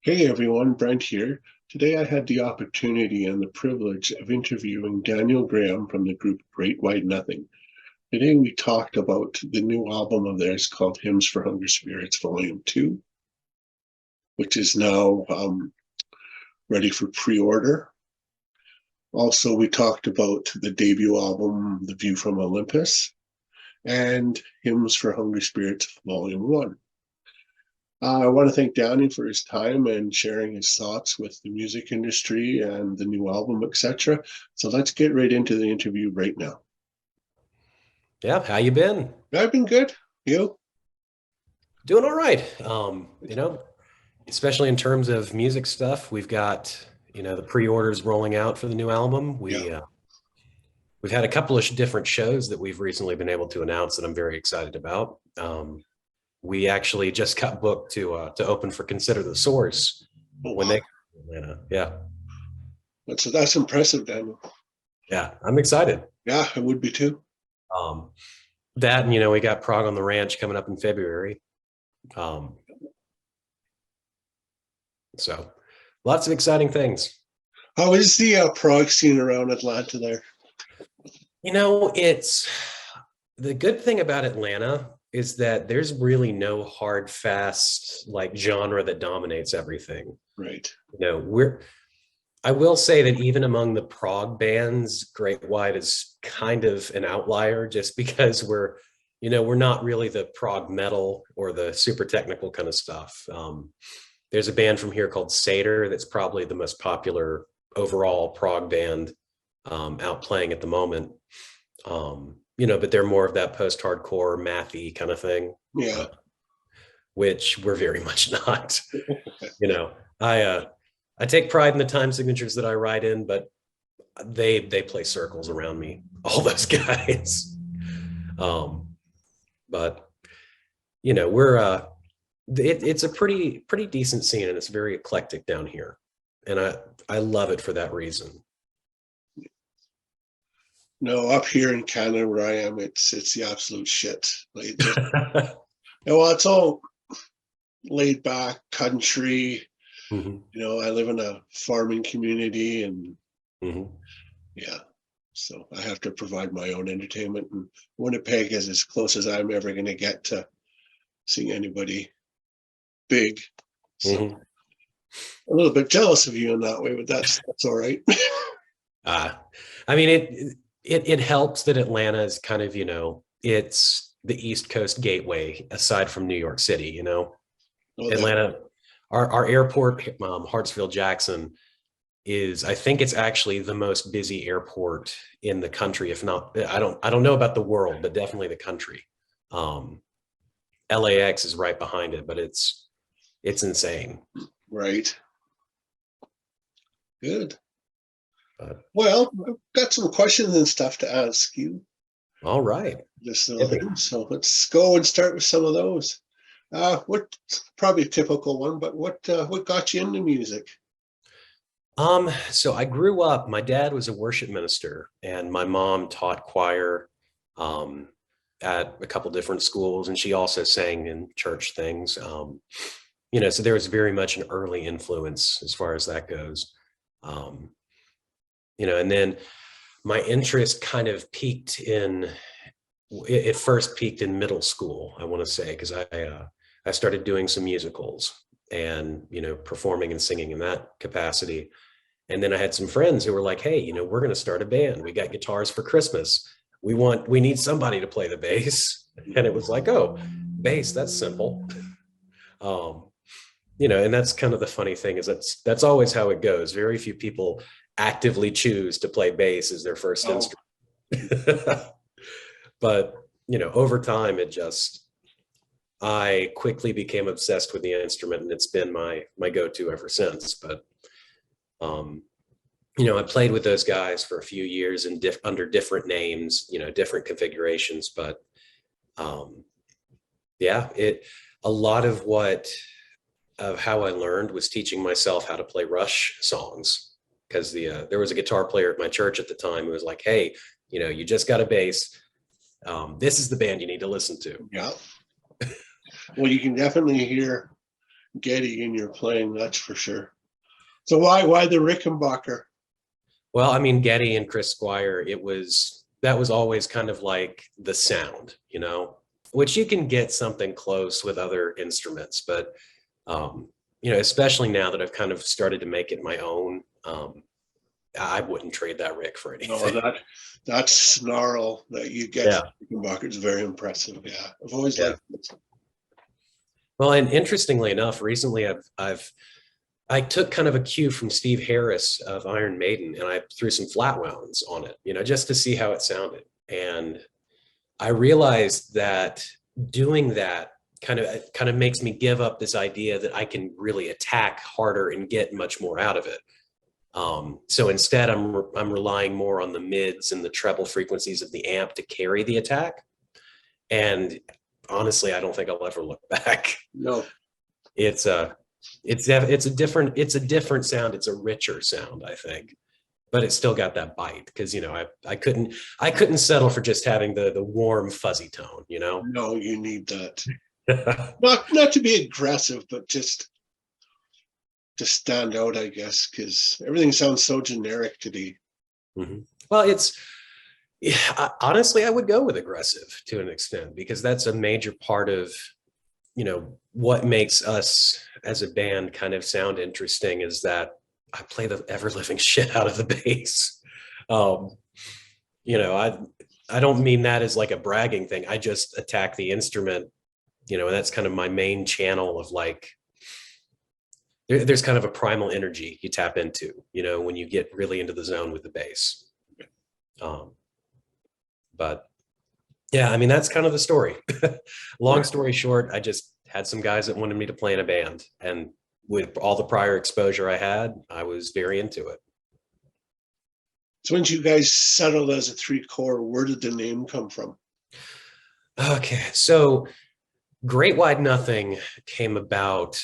Hey everyone, Brent here. Today I had the opportunity and the privilege of interviewing Daniel Graham from the group Great White Nothing. Today we talked about the new album of theirs called Hymns for Hungry Spirits Volume 2, which is now ready for pre-order. Also, we talked about the debut album, The View from Olympus, and Hymns for Hungry Spirits Volume 1. I want to thank Downey for his time and sharing his thoughts with the music industry and the new album, etc. So let's get right into the interview right now. Yeah, how you been? I've been good. You? Doing all right. Especially in terms of music stuff, we've got, the pre-orders rolling out for the new album. Yeah. We've had a couple of different shows that we've recently been able to announce that I'm very excited about. We actually just got booked to open for Consider the Source Oh when wow. they come to Atlanta. Yeah. That's impressive, Daniel. Yeah, I'm excited. Yeah, I would be too. Um, that and we got Prague on the Ranch coming up in February. Um, so lots of exciting things. How is the prog scene around Atlanta there? It's the good thing about Atlanta is that there's really no hard, fast like genre that dominates everything. Right. I will say that even among the prog bands, Great White is kind of an outlier just because we're not really the prog metal or the super technical kind of stuff. There's a band from here called Seder that's probably the most popular overall prog band out playing at the moment. But they're more of that post-hardcore mathy kind of thing, Yeah. which we're very much not. You know, I take pride in the time signatures that I write in, but they play circles around me, all those guys. Um, but we're it's a pretty decent scene, and it's very eclectic down here, and I love it for that reason. No, up here in Canada where I am, it's the absolute shit. Like just well, it's all laid back country. Hmm. I live in a farming community and Hmm. yeah, so I have to provide my own entertainment. And Winnipeg is as close as I'm ever going to get to seeing anybody big. So Hmm. a little bit jealous of you in that way, but that's all right. Uh, I mean, it helps that Atlanta is kind of, it's the East Coast gateway aside from New York City, Oh, that Atlanta, our airport, Hartsfield Jackson is, I think it's actually the most busy airport in the country. If not, I don't know about the world, but definitely the country. Um, LAX is right behind it, but it's insane. right. Good. But Well, I've got some questions and stuff to ask you. all right. Just Hit me. so let's go and start with some of those. What probably a typical one, but what got you into music? So I grew up, my dad was a worship minister and my mom taught choir um, at a couple different schools, and she also sang in church things. So there was very much an early influence as far as that goes. Um, and then my interest kind of it first peaked in middle school, I want to say, because I started doing some musicals and performing and singing in that capacity. And then I had some friends who were like, hey, we're going to start a band. We got guitars for Christmas. We need somebody to play the bass. And it was like, oh, bass, that's simple. Um, and that's kind of the funny thing is that's always how it goes. Very few people actively choose to play bass as their first Oh, instrument. But, over time, I quickly became obsessed with the instrument, and it's been my go-to ever since. But um, I played with those guys for a few years and under different names, different configurations. But um, yeah, a lot of how I learned was teaching myself how to play Rush songs, because there was a guitar player at my church at the time who was like, hey, you just got a bass. This is the band you need to listen to. yeah. Well, you can definitely hear Getty in your playing, that's for sure. So why the Rickenbacker? Well, I mean, Getty and Chris Squire, that was always kind of like the sound, which you can get something close with other instruments, but especially now that I've kind of started to make it my own, I wouldn't trade that Rick for No, anything. that snarl that you get Yeah, from Rickenbacker is very impressive. Yeah, I've always yeah. liked it. Well, and interestingly enough, recently I took kind of a cue from Steve Harris of Iron Maiden, and I threw some flat wounds on it, just to see how it sounded. And I realized that doing that kind of makes me give up this idea that I can really attack harder and get much more out of it. So instead, I'm relying more on the mids and the treble frequencies of the amp to carry the attack. And honestly, I don't think I'll ever look back. No, It's a it's a different sound. It's a richer sound, I think, but it's still got that bite because I couldn't settle for just having the warm fuzzy tone. no, you need that. Not to be aggressive, but just to stand out, I guess, because everything sounds so generic today. Mm-hmm. Well, honestly, I would go with aggressive to an extent because that's a major part of what makes us as a band kind of sound interesting is that I play the ever living shit out of the bass. Um, I don't mean that as like a bragging thing. I just attack the instrument, and that's kind of my main channel of like, there's kind of a primal energy you tap into, when you get really into the zone with the bass. But yeah, I mean, that's kind of the story. Long story short, I just had some guys that wanted me to play in a band. And with all the prior exposure I had, I was very into it. So once you guys settled as a three core, where did the name come from? Okay, so Great Wide Nothing came about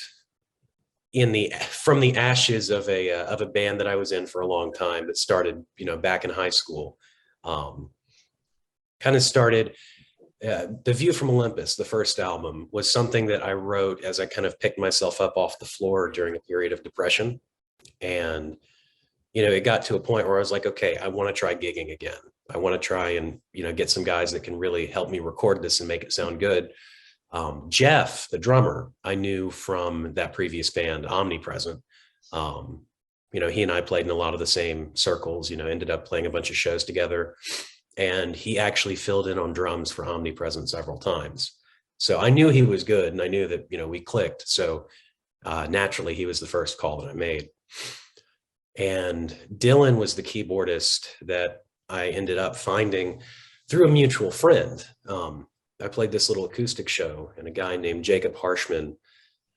from the ashes of a band that I was in for a long time that started, back in high school. Kind of started The View from Olympus, the first album, was something that I wrote as I kind of picked myself up off the floor during a period of depression. And, it got to a point where I was like, okay, I want to try gigging again. I want to try and, get some guys that can really help me record this and make it sound good. Jeff, the drummer, I knew from that previous band, Omnipresent. He and I played in a lot of the same circles, ended up playing a bunch of shows together. And he actually filled in on drums for Omnipresent several times. So I knew he was good, and I knew that, we clicked. So naturally, he was the first call that I made. And Dylan was the keyboardist that I ended up finding through a mutual friend. I played this little acoustic show, and a guy named Jacob Harshman,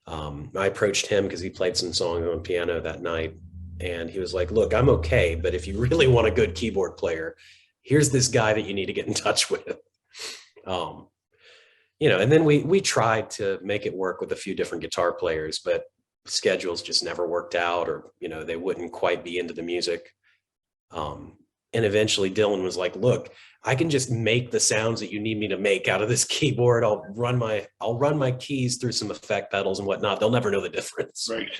I approached him because he played some songs on piano that night. And he was like, look, I'm okay, but if you really want a good keyboard player, here's this guy that you need to get in touch with. And then we tried to make it work with a few different guitar players, but schedules just never worked out, or, they wouldn't quite be into the music. And eventually Dylan was like, look, I can just make the sounds that you need me to make out of this keyboard. I'll run my keys through some effect pedals and whatnot. They'll never know the difference. Right.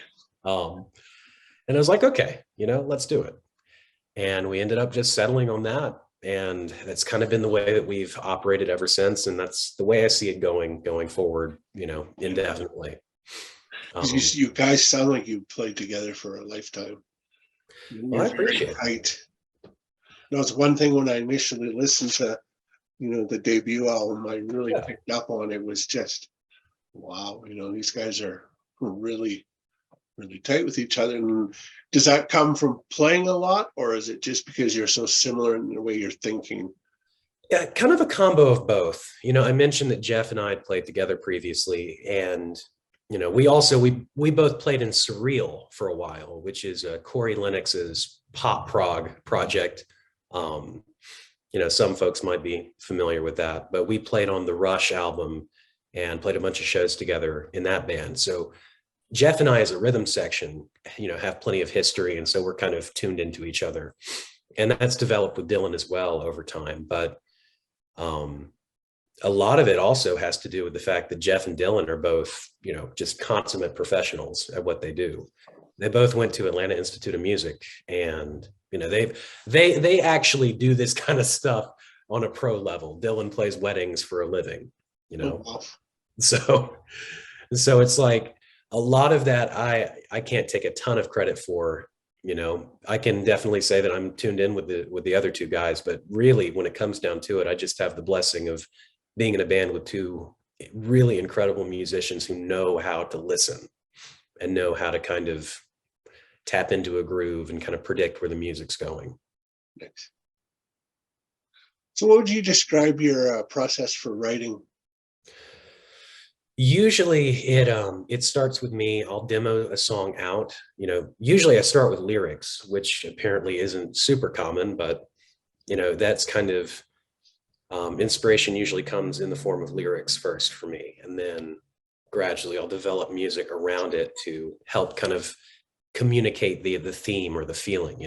And I was like, okay, let's do it. And we ended up just settling on that. And that's kind of been the way that we've operated ever since. And that's the way I see it going forward, indefinitely. You guys sound like you played together for a lifetime. Well, I appreciate it. Tight. That was one thing when I initially listened to, the debut album, I really picked up on. It was just, wow, these guys are really, really tight with each other. And does that come from playing a lot, or is it just because you're so similar in the way you're thinking? Yeah, kind of a combo of both. I mentioned that Jeff and I had played together previously, and we both played in Surreal for a while, which is Corey Lennox's pop prog project. Some folks might be familiar with that, but we played on the Rush album and played a bunch of shows together in that band. So Jeff and I, as a rhythm section, have plenty of history. And so we're kind of tuned into each other. And that's developed with Dylan as well over time. But a lot of it also has to do with the fact that Jeff and Dylan are both, just consummate professionals at what they do. They both went to Atlanta Institute of Music, and they actually do this kind of stuff on a pro level. Dylan plays weddings for a living, Oh, wow. so it's like a lot of that I can't take a ton of credit for. I can definitely say that I'm tuned in with the other two guys, but really when it comes down to it, I just have the blessing of being in a band with two really incredible musicians who know how to listen and know how to kind of tap into a groove and kind of predict where the music's going. Nice. So what would you describe your process for writing? Usually it starts with me. I'll demo a song out. Usually I start with lyrics, which apparently isn't super common, but that's kind of inspiration usually comes in the form of lyrics first for me, and then gradually I'll develop music around it to help kind of communicate the theme or the feeling.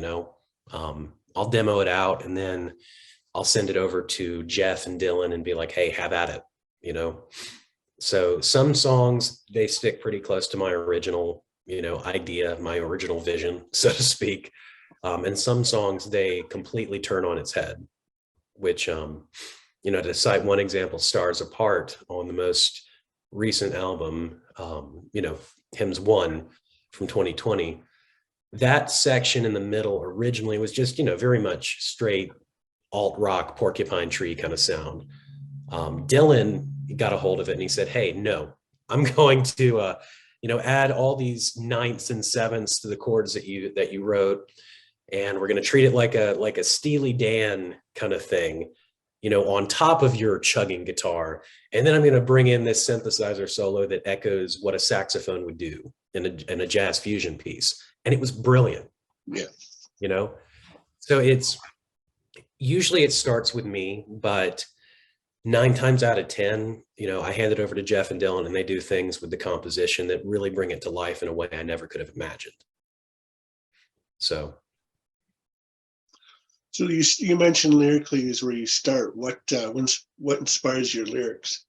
I'll demo it out, and then I'll send it over to Jeff and Dylan and be like, hey, have at it. So some songs, they stick pretty close to my original idea, my original vision, so to speak, and some songs they completely turn on its head, which to cite one example, Stars Apart on the most recent album, Hymns 1 from 2020, that section in the middle originally was just, very much straight alt rock, Porcupine Tree kind of sound. Dylan got a hold of it and he said, hey, no, I'm going to, add all these ninths and sevenths to the chords that you wrote. And we're going to treat it like a Steely Dan kind of thing, on top of your chugging guitar. And then I'm going to bring in this synthesizer solo that echoes what a saxophone would do in a jazz fusion piece. And it was brilliant. Yeah. So it's usually it starts with me, but 9 times out of 10, I hand it over to Jeff and Dylan, and they do things with the composition that really bring it to life in a way I never could have imagined. So you mentioned lyrically is where you start. What inspires your lyrics?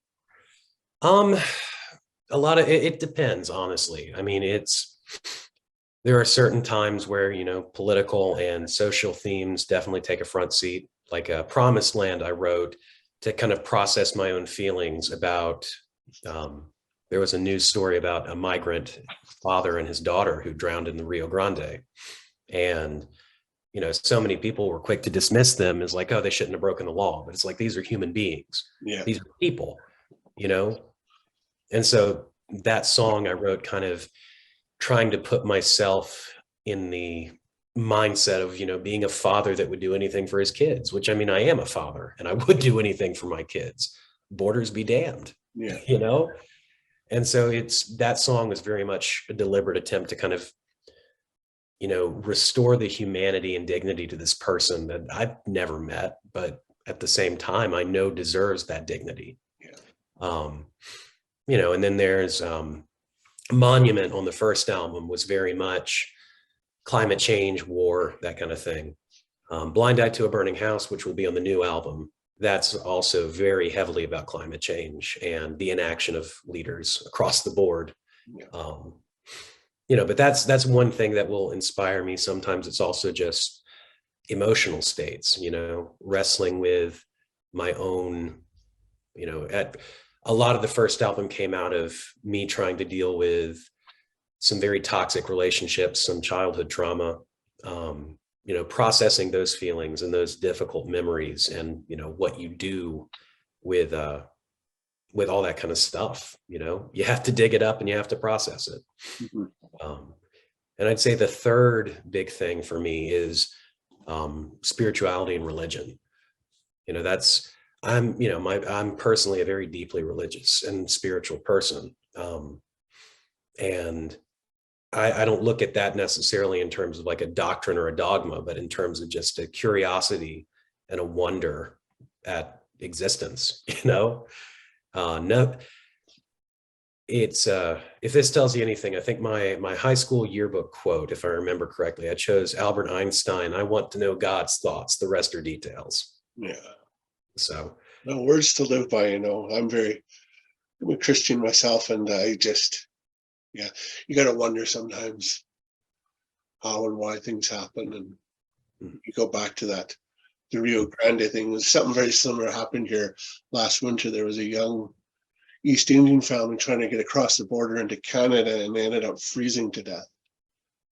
A lot of it depends, honestly. I mean, there are certain times where, political and social themes definitely take a front seat. Like Promised Land, I wrote to kind of process my own feelings about, there was a news story about a migrant father and his daughter who drowned in the Rio Grande. And, so many people were quick to dismiss them as like, oh, they shouldn't have broken the law. But it's like, these are human beings. Yeah. These are people, And so that song I wrote kind of trying to put myself in the mindset of, being a father that would do anything for his kids, which I mean, I am a father and I would do anything for my kids. Borders be damned, Yeah. And so that song was very much a deliberate attempt to kind of, restore the humanity and dignity to this person that I've never met, but at the same time, I know deserves that dignity. Yeah. And then there's Monument on the first album was very much climate change, war, that kind of thing. Blind Eye to a Burning House, which will be on the new album, that's also very heavily about climate change and the inaction of leaders across the board. Yeah. But that's one thing that will inspire me. Sometimes it's also just emotional states, wrestling with my own, at a lot of the first album came out of me trying to deal with some very toxic relationships, some childhood trauma, processing those feelings and those difficult memories, and what you do with all that kind of stuff. You have to dig it up and you have to process it. Mm-hmm. And I'd say the third big thing for me is spirituality and religion. I'm personally a very deeply religious and spiritual person. And I don't look at that necessarily in terms of like a doctrine or a dogma, but in terms of just a curiosity and a wonder at existence, no, it's if this tells you anything, I think my high school yearbook quote, if I remember correctly, I chose Albert Einstein. I want to know God's thoughts. The rest are details. Yeah. So No words to live by, I'm a Christian myself, and yeah, you got to wonder sometimes how and why things happen. And Mm. you go back to the Rio Grande thing. Something very similar happened here last winter. There was a young East Indian family trying to get across the border into Canada, and they ended up freezing to death.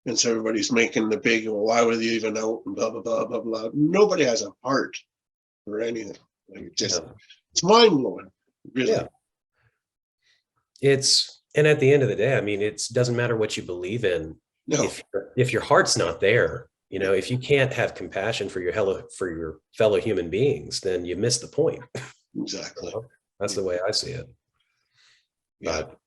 And so everybody's making the big, well, why were they even out, and blah, blah, blah, blah, blah. Nobody has a heart for anything. Like, Yeah. it's mind blowing, really. Yeah. And at the end of the day, I mean, it doesn't matter what you believe in. No, If your heart's not there, if you can't have compassion for for your fellow human beings, then you miss the point. exactly. That's the way I see it. Yeah. But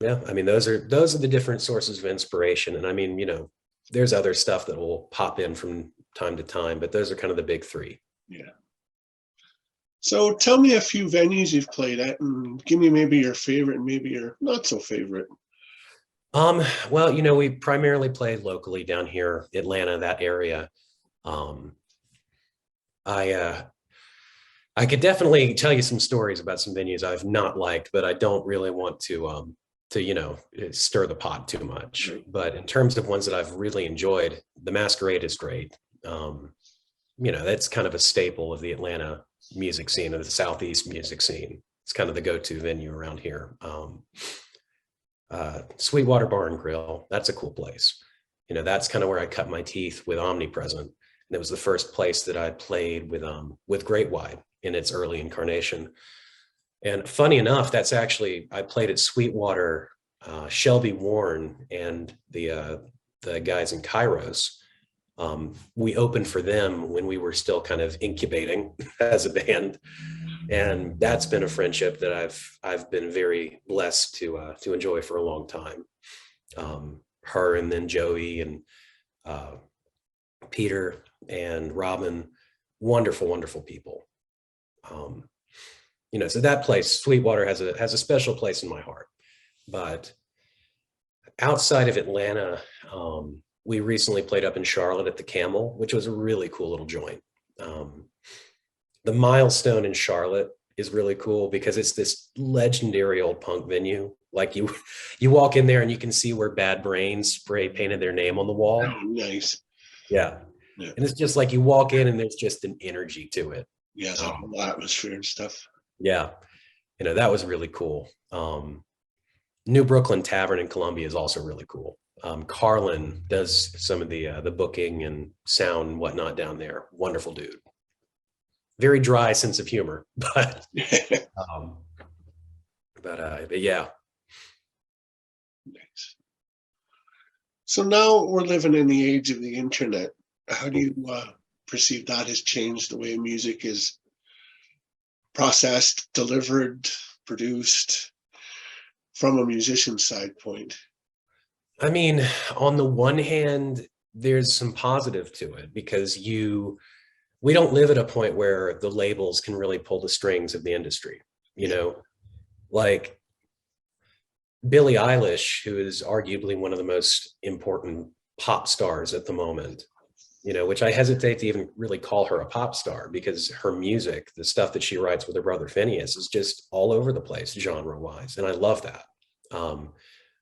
yeah, I mean, those are the different sources of inspiration. And I mean, there's other stuff that will pop in from time to time, but those are kind of the big three. Yeah. So tell me a few venues you've played at, and give me maybe your favorite and maybe your not so favorite. Well, we primarily play locally down here, Atlanta, that area. Um, I could definitely tell you some stories about some venues I've not liked, but I don't really want to stir the pot too much. Right. But in terms of ones that I've really enjoyed, the Masquerade is great. That's kind of a staple of the Atlanta music scene, of the Southeast music scene. It's kind of the go-to venue around here. Sweetwater Bar and Grill, that's a cool place. That's kind of where I cut my teeth with Omnipresent. And it was the first place that I played with Great Wide in its early incarnation. And funny enough, I played at Sweetwater, Shelby Warren and the guys in Kairos. We opened for them when we were still kind of incubating as a band, and that's been a friendship that I've been very blessed to enjoy for a long time. Her and then Joey and Peter and Robin, wonderful, wonderful people. So that place, Sweetwater, has a special place in my heart. But outside of Atlanta, we recently played up in Charlotte at the Camel, which was a really cool little joint. The Milestone in Charlotte is really cool because it's this legendary old punk venue. Like you walk in there and you can see where Bad Brains spray painted their name on the wall. Oh, nice. Yeah. And it's just like you walk in and there's just an energy to it. Yeah, the whole atmosphere and stuff. Yeah. That was really cool. New Brooklyn Tavern in Columbia is also really cool. Carlin does some of the booking and sound and whatnot down there. Wonderful dude. Very dry sense of humor, but yeah. Nice. So now we're living in the age of the internet. How do you perceive that has changed the way music is processed, delivered, produced from a musician's side point? I mean, on the one hand, there's some positive to it because we don't live at a point where the labels can really pull the strings of the industry, like Billie Eilish, who is arguably one of the most important pop stars at the moment, which I hesitate to even really call her a pop star because her music, the stuff that she writes with her brother Phineas, is just all over the place genre wise. And I love that.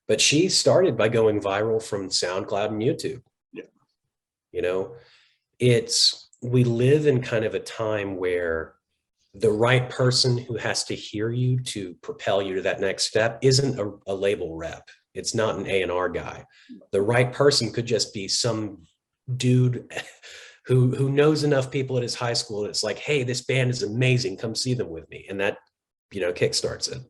But she started by going viral from SoundCloud and YouTube. Yeah. We live in kind of a time where the right person who has to hear you to propel you to that next step isn't a label rep. It's not an A&R guy. The right person could just be some dude who knows enough people at his high school that's like, hey, this band is amazing, come see them with me, and that kickstarts it.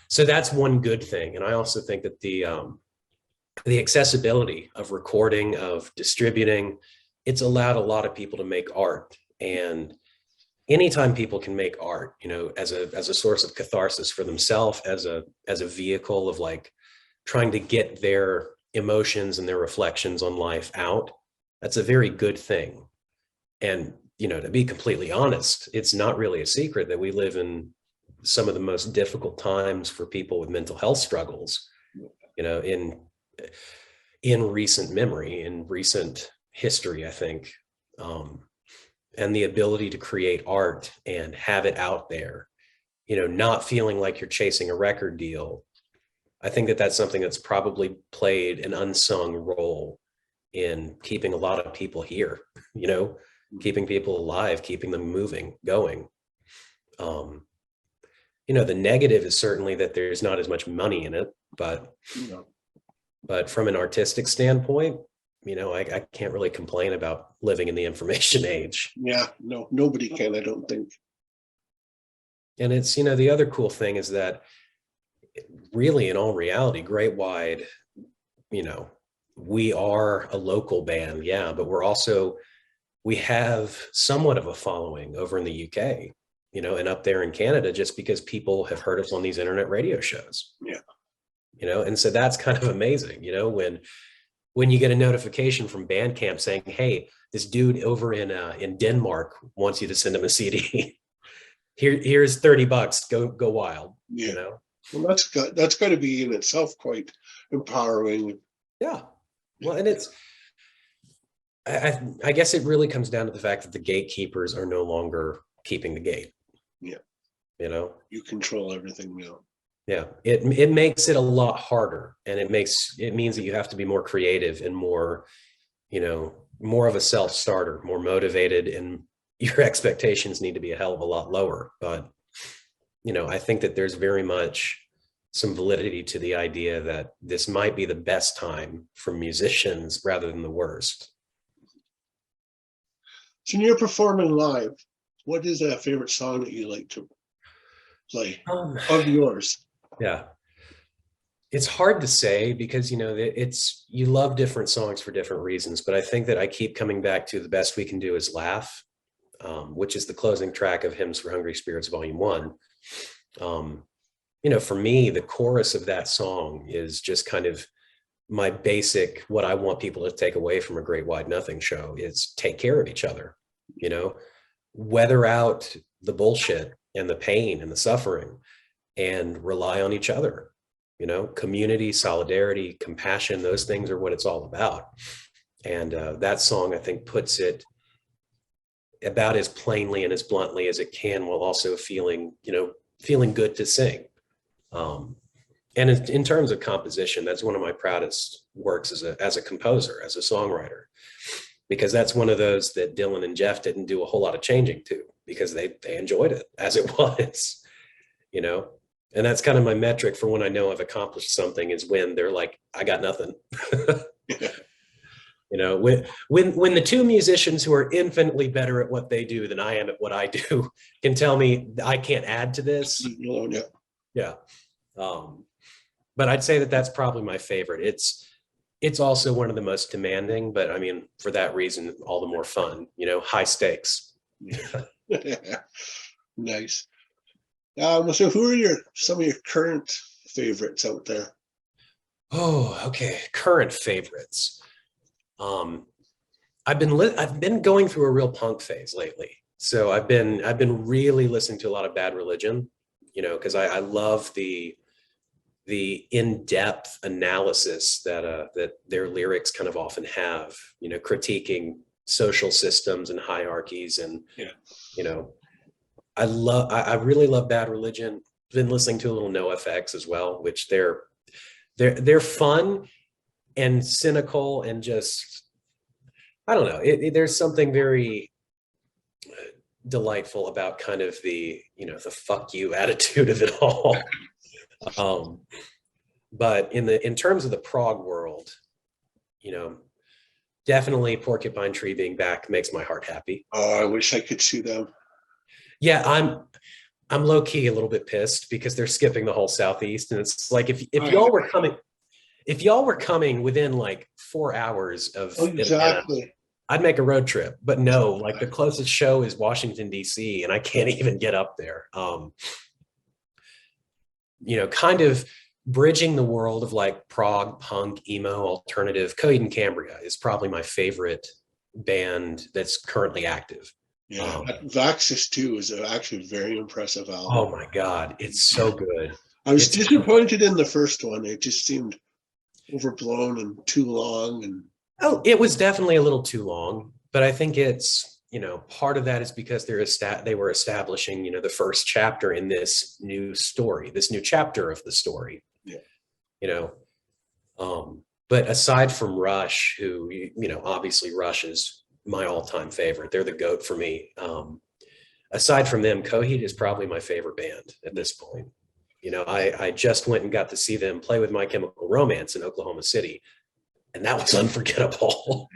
So that's one good thing. And I also think that the accessibility of recording, of distributing, it's allowed a lot of people to make art. And anytime people can make art, as a source of catharsis for themselves, as a vehicle of like trying to get their emotions and their reflections on life out, that's a very good thing. And, to be completely honest, it's not really a secret that we live in some of the most difficult times for people with mental health struggles, in recent memory, in recent history, I think. and the ability to create art and have it out there, not feeling like you're chasing a record deal. I think that that's something that's probably played an unsung role in keeping a lot of people here, keeping people alive, keeping them moving, going. The negative is certainly that there's not as much money in it, but from an artistic standpoint, I can't really complain about living in the information age. Yeah, no, nobody can, I don't think. And it's, the other cool thing is that really, in all reality, Great Wide, we are a local band, yeah, but we have somewhat of a following over in the UK, and up there in Canada, just because people have heard us on these internet radio shows. Yeah. And so that's kind of amazing, when you get a notification from Bandcamp saying, hey, this dude over in Denmark wants you to send him a CD. Here's $30, go wild. Yeah. Well, that's got to be in itself quite empowering. Yeah. Well, and it's, I guess it really comes down to the fact that the gatekeepers are no longer keeping the gate. Yeah. You control everything now. Yeah. It makes it a lot harder, and it means that you have to be more creative and more, more of a self-starter, more motivated, and your expectations need to be a hell of a lot lower. But, I think that there's very much some validity to the idea that this might be the best time for musicians rather than the worst. So when you're performing live, what is a favorite song that you like to play of yours? Yeah. It's hard to say because, you love different songs for different reasons, but I think that I keep coming back to The Best We Can Do Is Laugh, which is the closing track of Hymns for Hungry Spirits, Volume 1. For me, the chorus of that song is just kind of my basic, what I want people to take away from a Great Wide Nothing show is take care of each other, weather out the bullshit and the pain and the suffering and rely on each other, community, solidarity, compassion, those things are what it's all about. And that song, I think, puts it about as plainly and as bluntly as it can, while also feeling good to sing. And in terms of composition, that's one of my proudest works as a composer, as a songwriter, because that's one of those that Dylan and Jeff didn't do a whole lot of changing to, because they enjoyed it as it was, and that's kind of my metric for when I know I've accomplished something, is when they're like, I got nothing. When the two musicians who are infinitely better at what they do than I am at what I do can tell me I can't add to this. Yeah. But I'd say that that's probably my favorite. It's also one of the most demanding, but I mean, for that reason, all the more fun, high stakes. Nice. So who are some of your current favorites out there? Oh, okay. Current favorites. I've been going through a real punk phase lately. So I've been really listening to a lot of Bad Religion, because I love the in-depth analysis that their lyrics kind of often have, critiquing social systems and hierarchies. And, I really love Bad Religion. Been listening to a little NoFX as well, which they're fun and cynical and just, I don't know. There's something very delightful about kind of the fuck you attitude of it all. But in terms of the prog world, definitely Porcupine Tree being back makes my heart happy. Oh, I wish I could see them. Yeah, I'm low key a little bit pissed because they're skipping the whole Southeast, and it's like if y'all were coming within like 4 hours of exactly. Atlanta, I'd make a road trip. But no, like the closest show is Washington, D.C., and I can't even get up there. Kind of bridging the world of like prog, punk, emo, alternative. Coheed and Cambria is probably my favorite band that's currently active. Yeah, Vaxis 2 is actually a very impressive album. Oh my God, it's so good. I was disappointed in the first one. It just seemed overblown and too long. And it was definitely a little too long, but I think it's part of that is because they were establishing, the first chapter in this new story, this new chapter of the story. Yeah. You know, but aside from Rush, who, obviously Rush is my all-time favorite. They're the GOAT for me. Aside from them, Coheed is probably my favorite band at this point. I just went and got to see them play with My Chemical Romance in Oklahoma City, and that was unforgettable.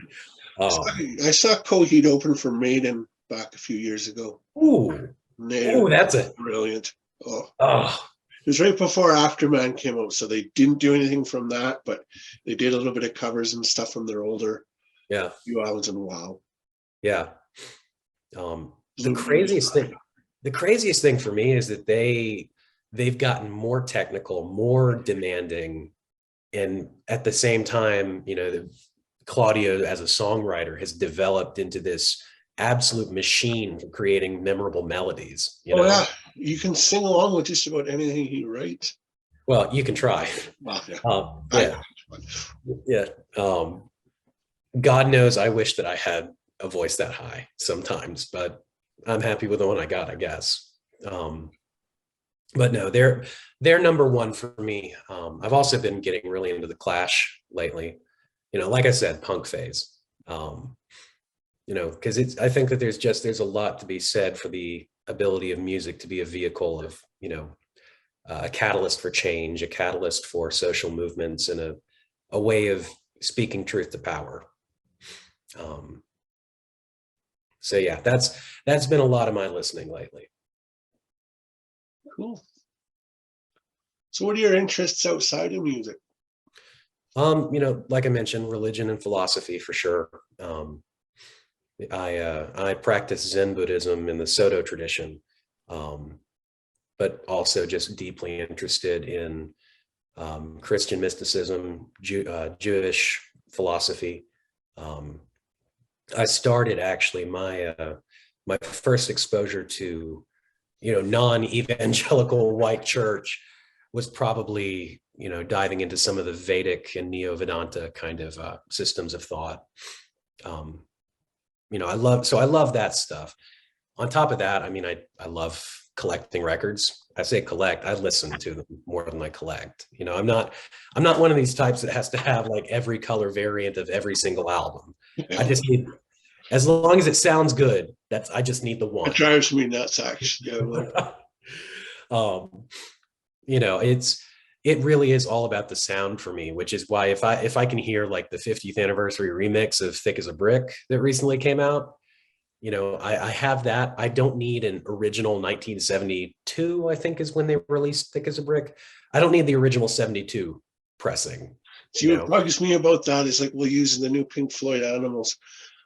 I saw Coheed open for Maiden back a few years ago. Ooh, that's brilliant. Oh. Oh, It was right before Afterman came out, so they didn't do anything from that, but they did a little bit of covers and stuff from their older few albums, and wow. Yeah. The craziest thing for me is that they've gotten more technical, more demanding, and at the same time, Claudio as a songwriter has developed into this absolute machine for creating memorable melodies. Yeah, you can sing along with just about anything he writes. Well, you can try. Yeah. God knows I wish that I had a voice that high sometimes, but I'm happy with the one I got, I guess. But no, they're number one for me. I've also been getting really into the Clash lately. Like I said, punk phase. Because I think that there's a lot to be said for the ability of music to be a vehicle of, a catalyst for change, a catalyst for social movements, and a way of speaking truth to power. So yeah, that's been a lot of my listening lately. Cool. So what are your interests outside of music? Like I mentioned, religion and philosophy for sure. I practice Zen Buddhism in the Soto tradition, but also just deeply interested in Christian mysticism, Jewish philosophy. I started actually my first exposure to non-evangelical white church was probably diving into some of the Vedic and Neo-Vedanta kind of systems of thought. I love that stuff. On top of that, I love collecting records. I say collect, I listen to them more than I collect. I'm not one of these types that has to have like every color variant of every single album. I just need, as long as it sounds good, I just need the one. It drives me nuts, actually. It really is all about the sound for me, which is why if I can hear like the 50th anniversary remix of Thick as a Brick that recently came out, I have that. I don't need an original 1972, I think is when they released Thick as a Brick. I don't need the original 72 pressing. See, what bugs me about that is like, we'll use the new Pink Floyd Animals.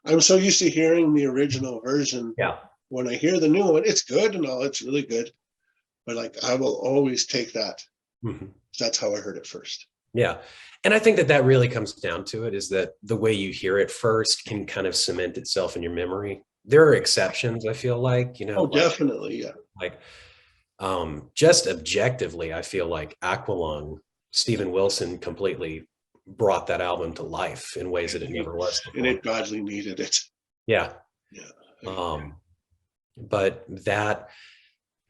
I'm so used to hearing the original version. Yeah. When I hear the new one, it's good and all, it's really good. But like, I will always take that. Mm-hmm. That's how I heard it first. Yeah. And I think that really comes down to it is that the way you hear it first can kind of cement itself in your memory. There are exceptions, I feel like, definitely. Yeah. Like, just objectively, I feel like Aqualung, Steven Wilson completely brought that album to life in ways that it never was before. And it badly needed it. Yeah. Yeah. But that,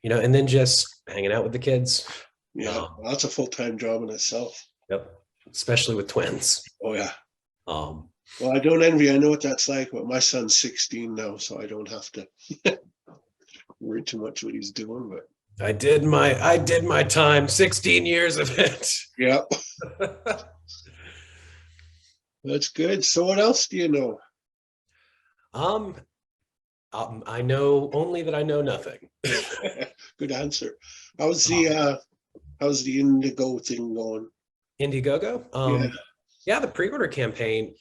and then just hanging out with the kids. Yeah, that's a full-time job in itself. Yep. Especially with twins. Oh yeah. Well, I don't envy. I know what that's like, but my son's 16 now, so I don't have to worry too much what he's doing. But I did my time, 16 years of it. Yep. That's good. So what else do you know? I know only that I know nothing. Good answer. How's the Indiegogo thing going? Indiegogo? Yeah, the pre-order campaign,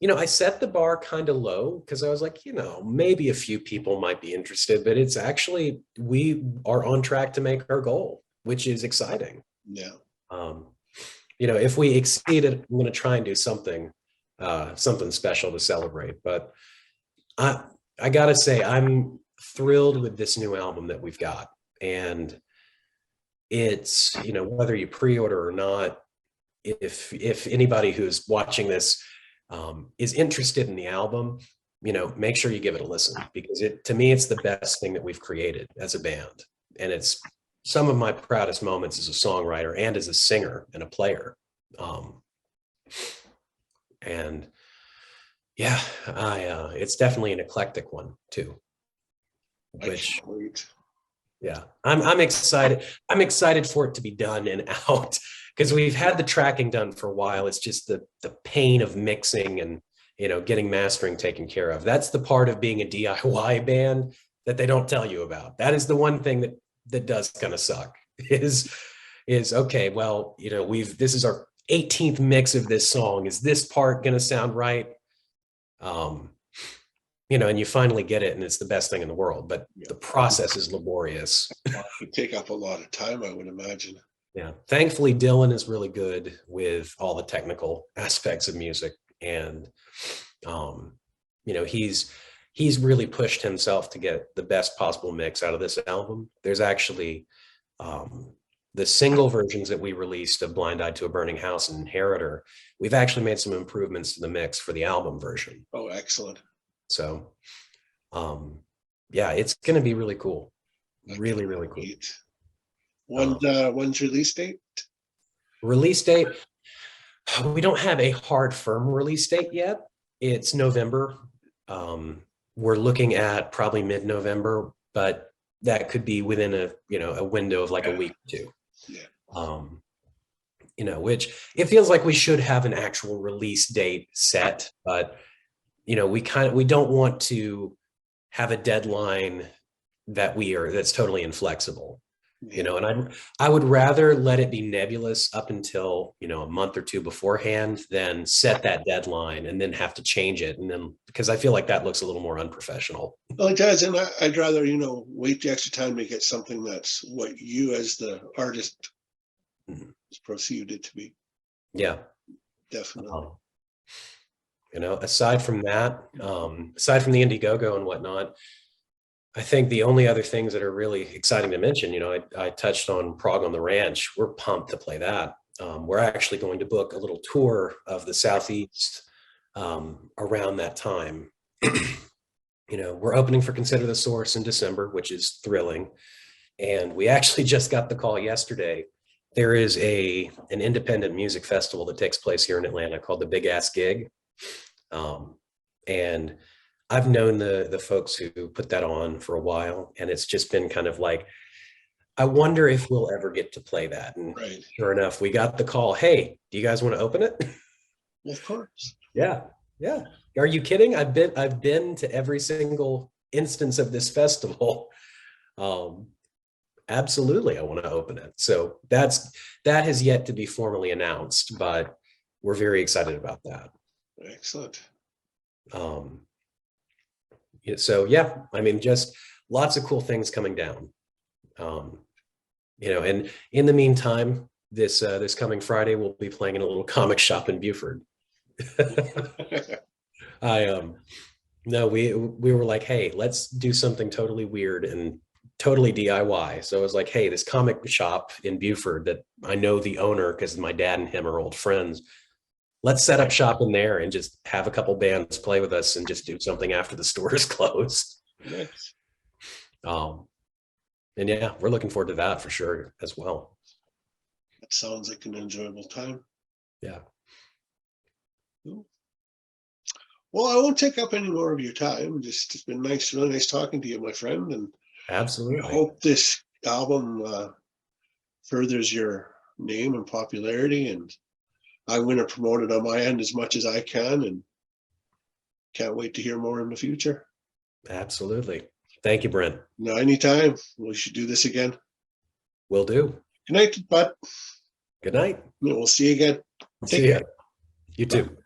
I set the bar kind of low because I was like, maybe a few people might be interested, but it's actually, we are on track to make our goal, which is exciting. Yeah. If we exceed it, I'm going to try and do something special to celebrate. But I got to say, I'm thrilled with this new album that we've got. And it's, whether you pre-order or not, if anybody who's watching this is interested in the album, make sure you give it a listen, because to me, it's the best thing that we've created as a band. And it's some of my proudest moments as a songwriter and as a singer and a player. And yeah, it's definitely an eclectic one too, which, yeah, I'm excited. I'm excited for it to be done and out, because we've had the tracking done for a while. It's just the pain of mixing and, getting mastering taken care of. That's the part of being a DIY band that they don't tell you about. That is the one thing that does kind of suck is okay, well, this is our 18th mix of this song. Is this part going to sound right? And you finally get it and it's the best thing in the world, but the process is laborious. It would take up a lot of time, I would imagine. Yeah. Thankfully, Dylan is really good with all the technical aspects of music. And, he's really pushed himself to get the best possible mix out of this album. There's actually the single versions that we released of Blind Eye to a Burning House and Inheritor. We've actually made some improvements to the mix for the album version. Oh, excellent. So, yeah, it's going to be really cool. Really, really cool. When's release date? Release date. We don't have a hard, firm release date yet. It's November. We're looking at probably mid-November, but that could be within a window of like a week or two. Yeah. Which it feels like we should have an actual release date set, but we don't want to have a deadline that's totally inflexible. And I would rather let it be nebulous up until, a month or two beforehand than set that deadline and then have to change it. And then, because I feel like that looks a little more unprofessional. Well, it does. And I'd rather, wait the extra time to get something that's what you as the artist perceived it to be. Yeah, definitely. Aside from that, aside from the Indiegogo and whatnot, I think the only other things that are really exciting to mention, I touched on Prague on the Ranch. We're pumped to play that. We're actually going to book a little tour of the Southeast around that time. We're opening for Consider the Source in December, which is thrilling. And we actually just got the call yesterday. There is an independent music festival that takes place here in Atlanta called the Big Ass Gig. And I've known the folks who put that on for a while, and it's just been kind of like, I wonder if we'll ever get to play that. And right. Sure enough, we got the call. Hey, do you guys want to open it? Well, of course. Yeah. Are you kidding? I've been to every single instance of this festival. Absolutely, I want to open it. So that has yet to be formally announced, but we're very excited about that. Excellent. So yeah, just lots of cool things coming down. And in the meantime, this coming Friday, we'll be playing in a little comic shop in Buford. No, we were like, hey, let's do something totally weird and totally DIY. So I was like, hey, this comic shop in Buford that I know the owner because my dad and him are old friends. Let's set up shop in there and just have a couple bands play with us and just do something after the store is closed. Nice. And yeah, we're looking forward to that for sure as well. That sounds like an enjoyable time. Yeah. Cool. Well, I won't take up any more of your time. It's been really nice talking to you, my friend. And absolutely. I hope this album furthers your name and popularity, and I'm going to promote it on my end as much as I can, and can't wait to hear more in the future. Absolutely. Thank you, Brent. No, anytime. We should do this again. Will do. Good night, bud. Good night. We'll see you again. See ya. You too.